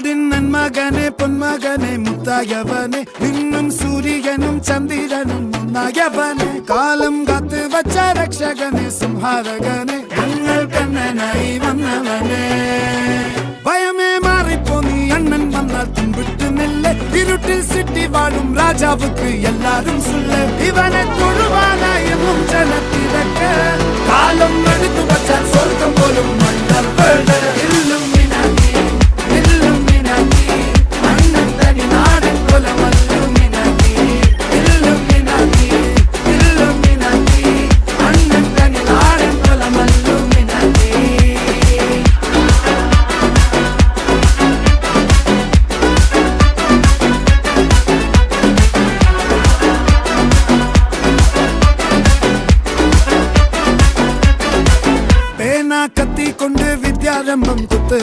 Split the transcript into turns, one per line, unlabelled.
നാടിൻ നന്മകനെ പൊന്മകനെ മുത്തായവനെ നിന്നും സൂര്യനും ചന്ദ്രനും ഒന്നായവനെ കാലം കാത്ത് വച്ച രക്ഷകനെ സംഹാരകനെ ഞങ്ങൾ കണ്ണനായി വന്നവനെ ഭയമേ മാറിപ്പോ നീ അണ്ണൻ വന്നാൽ തുമ്പിട്ട് നെല്ല് ഇരുട്ടിൽ സിറ്റി വാഴും രാജാവുക്ക് എല്ലാരും സുല്ല് ഇവനെ തൊഴുവാനായെന്നും ജനത്തിരക്ക് കാലം എടുത്തു വച്ചാൽ സ്വർഗം പോലും മണ്ണൽ വീട് കത്തി കൊണ്ട് വിദ്യാരംഭം കുത്ത്